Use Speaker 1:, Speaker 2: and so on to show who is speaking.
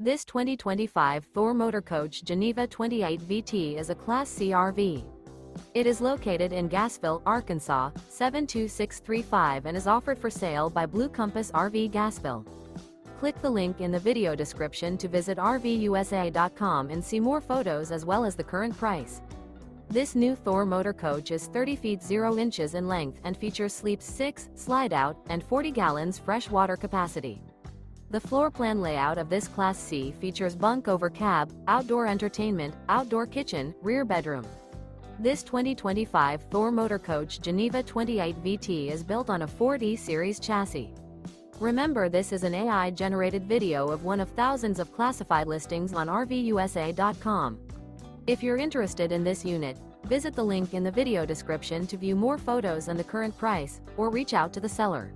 Speaker 1: This 2025 Thor Motor Coach Geneva 28 VT is a Class C RV. It is located in Gassville, Arkansas, 72635 and is offered for sale by Blue Compass RV Gassville. Click the link in the video description to visit RVUSA.com and see more photos as well as the current price. This new Thor Motor Coach is 30 feet 0 inches in length and features sleeps 6, slide-out, and 40 gallons fresh water capacity. The floor plan layout of this Class C features bunk over cab, outdoor entertainment, outdoor kitchen, rear bedroom. This 2025 Thor Motor Coach Geneva 28 VT is built on a Ford E-Series chassis. Remember, this is an AI-generated video of one of thousands of classified listings on RVUSA.com. If you're interested in this unit, visit the link in the video description to view more photos and the current price, or reach out to the seller.